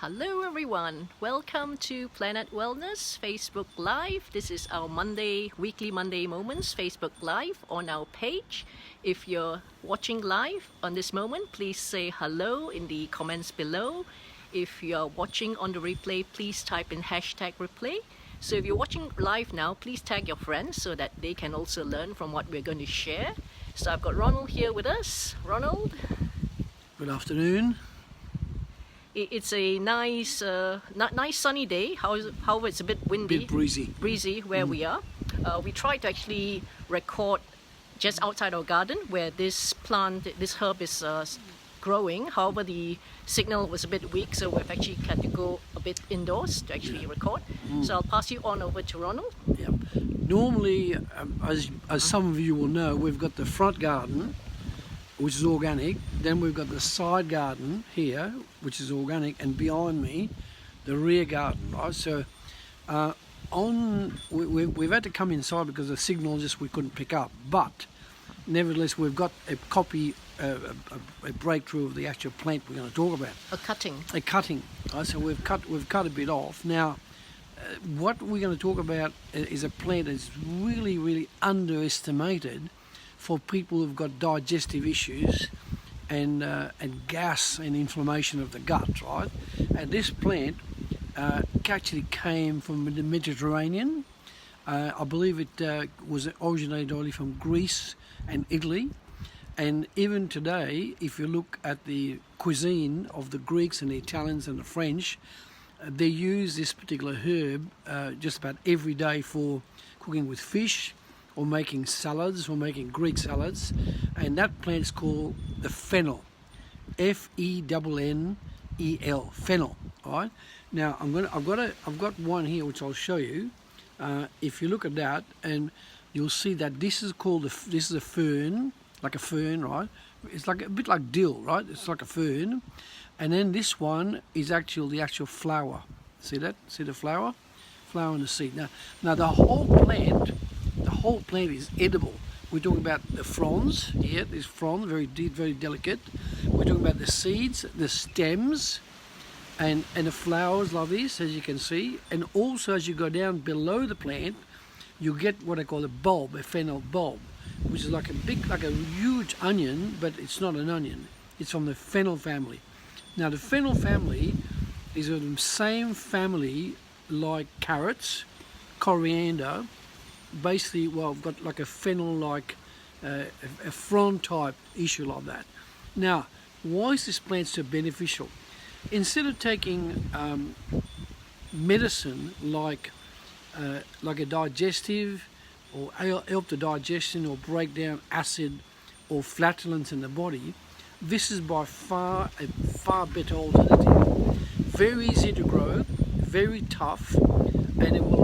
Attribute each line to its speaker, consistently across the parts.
Speaker 1: Hello everyone, welcome to Planet Wellness Facebook Live. This is our weekly Monday Moments Facebook Live on our page. If you're watching live on this moment, please say hello in the comments below. If you're watching on the replay, please type in #replay. So if you're watching live now, please tag your friends so that they can also learn from what we're going to share. So I've got Ronald here with us. Ronald.
Speaker 2: Good afternoon.
Speaker 1: It's a nice sunny day. However, it's a bit windy.
Speaker 2: Bit breezy.
Speaker 1: Breezy where we are. We tried to actually record just outside our garden where this herb is growing. However, the signal was a bit weak, so we've actually had to go a bit indoors to actually record. So I'll pass you on over to Ronald.
Speaker 2: Yeah. Normally, as some of you will know, we've got the front garden, which is organic. Then we've got the side garden here, which is organic, and behind me, the rear garden. Right. So, we've had to come inside because the signal we couldn't pick up. But nevertheless, we've got a copy, a breakthrough of the actual plant we're going to talk about.
Speaker 1: A cutting.
Speaker 2: Right. So we've cut a bit off now. What we're going to talk about is a plant that's really underestimated for people who've got digestive issues and gas and inflammation of the gut, right? And this plant actually came from the Mediterranean. I believe it was originated only from Greece and Italy. And even today, if you look at the cuisine of the Greeks and the Italians and the French, they use this particular herb just about every day for cooking with fish, or making salads, or making Greek salads, and that plant is called the fennel, Fennel, fennel. All right. Now I've got one here which I'll show you. If you look at that, and you'll see that this is a fern, like a fern, right? It's like a bit like dill, right? It's like a fern, and then this one is the actual flower. See that? See the flower? Flower and the seed. Now the whole plant is edible. We're talking about the fronds here. This frond, very deep, very delicate. We're talking about the seeds, the stems, and the flowers like this, as you can see. And also, as you go down below the plant, you get what I call a bulb, a fennel bulb, which is like a huge onion, but it's not an onion. It's from the fennel family. Now, the fennel family is of the same family like carrots, coriander. Basically, I've got like a fennel, like a frond type issue like that. Now, why is this plant so beneficial? Instead of taking medicine like a digestive, or help the digestion, or break down acid or flatulence in the body, this is by far a far better alternative. Very easy to grow, very tough, and it will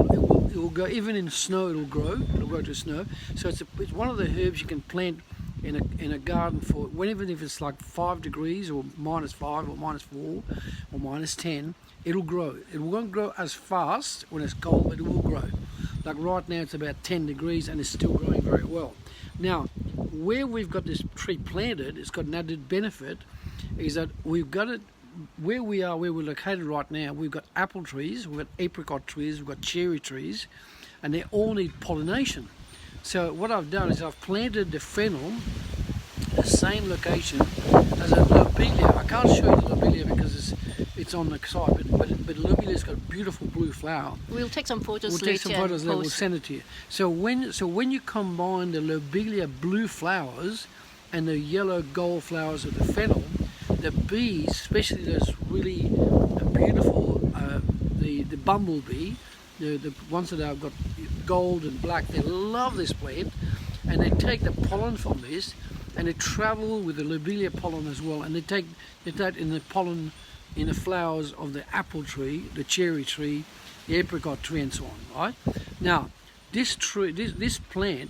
Speaker 2: go, even in snow it'll grow to snow. So it's one of the herbs you can plant in a garden for even if it's like 5 degrees or -5 or -4 or -10, it'll grow. It won't grow as fast when it's cold, but it will grow. Like right now it's about 10 degrees and it's still growing very well. Now, where we've got this tree planted, it's got an added benefit, is that we've got it where we're located right now. We've got apple trees, we've got apricot trees, we've got cherry trees, and they all need pollination. So what I've done is I've planted the fennel the same location as a lobelia. I can't show you the lobelia because it's on the side, but lobelia's got a beautiful blue flower.
Speaker 1: We'll take some photos later.
Speaker 2: We'll take some photos later. We'll send it to you. So when you combine the lobelia blue flowers and the yellow gold flowers of the fennel, the bees, especially those really beautiful, the bumblebee, the ones that have got gold and black, they love this plant, and they take the pollen from this, and they travel with the lobelia pollen as well, and they take that in the pollen in the flowers of the apple tree, the cherry tree, the apricot tree, and so on. Right? Now, this plant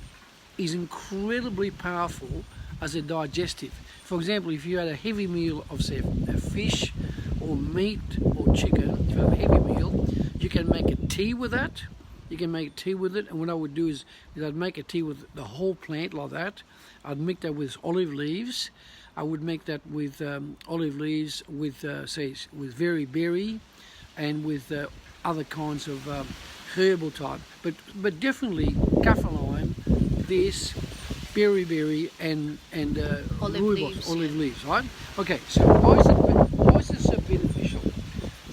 Speaker 2: is incredibly powerful as a digestive. For example, if you had a heavy meal of, say, a fish or meat or chicken, if you have a heavy meal, you can make a tea with that, You can make tea with it, and what I would do is I'd make a tea with the whole plant like that. I'd mix that with olive leaves. I would make that with olive leaves, with with very berry, and with other kinds of herbal type. But definitely kaffir lime, this, berry, and
Speaker 1: Olive
Speaker 2: rooibos,
Speaker 1: leaves,
Speaker 2: olive
Speaker 1: yeah.
Speaker 2: leaves, right? Okay, so why is it so beneficial?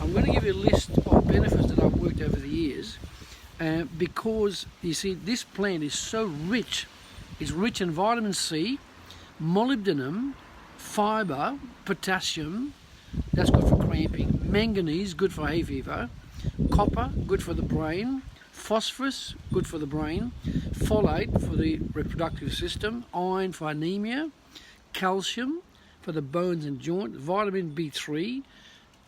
Speaker 2: I'm going to give you a list of benefits that I've worked over the years, because you see this plant is so rich. It's rich in vitamin C, molybdenum, fibre, potassium, that's good for cramping, manganese, good for hay fever, copper, good for the brain, phosphorus, good for the brain, folate for the reproductive system, iron for anemia, calcium for the bones and joints, vitamin B3,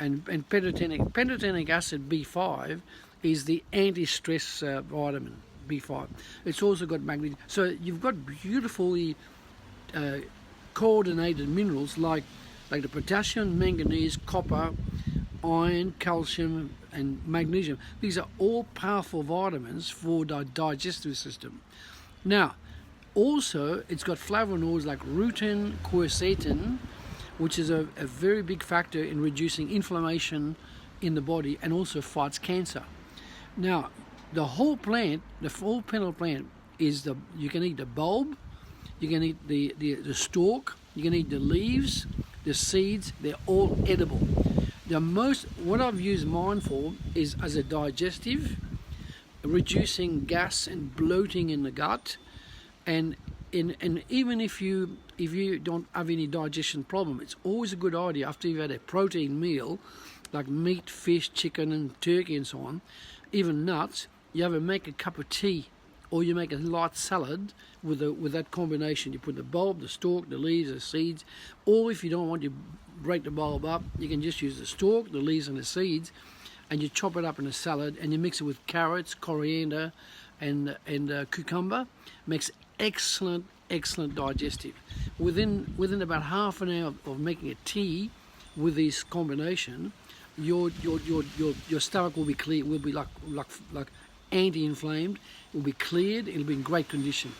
Speaker 2: and pantothenic acid B5 is the anti-stress vitamin B5. It's also got magnesium. So you've got beautifully coordinated minerals like the potassium, manganese, copper, iron, calcium, and magnesium. These are all powerful vitamins for the digestive system. Now, also, it's got flavonoids like rutin, quercetin, which is a very big factor in reducing inflammation in the body and also fights cancer. Now, the whole plant, the full Fennel plant, you can eat the bulb, you can eat the stalk, you can eat the leaves, the seeds. They're all edible. What I've used mine for is as a digestive, reducing gas and bloating in the gut, and even if you don't have any digestion problem, it's always a good idea after you've had a protein meal like meat, fish, chicken, and turkey and so on, even nuts. You ever make a cup of tea, or you make a light salad with that combination. You put the bulb, the stalk, the leaves, the seeds, or if you don't want to break the bulb up, you can just use the stalk, the leaves, and the seeds, and you chop it up in a salad, and you mix it with carrots, coriander, and cucumber. Makes excellent digestive. Within about half an hour of making a tea with this combination, your stomach will be clear. Will be like anti-inflamed. It will be cleared. It'll be in great condition.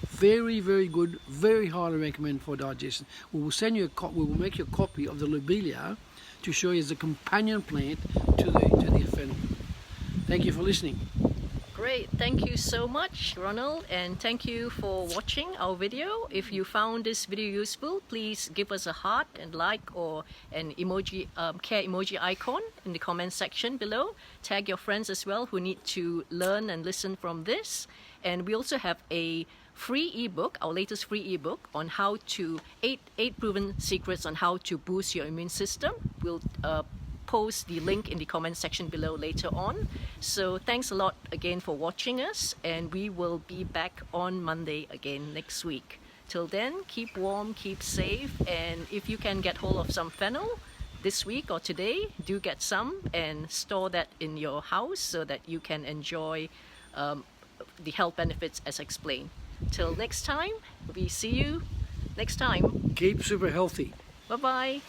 Speaker 2: Very good. Very highly recommend for digestion. We will send you we will make you a copy of the lobelia to show you as a companion plant to the fennel. Thank you for listening.
Speaker 1: Great, thank you so much, Ronald, and thank you for watching our video. If you found this video useful, please give us a heart and like or an emoji, care emoji icon in the comment section below. Tag your friends as well who need to learn and listen from this. And we also have a free ebook, our latest free ebook on how to eight proven secrets on how to boost your immune system. We'll post the link in the comment section below later on. So thanks a lot again for watching us, and we will be back on Monday again next week. Till then, keep warm, keep safe, and if you can get hold of some fennel this week or today, do get some and store that in your house so that you can enjoy the health benefits as explained. Till next time, we see you next time.
Speaker 2: Keep super healthy.
Speaker 1: Bye-bye.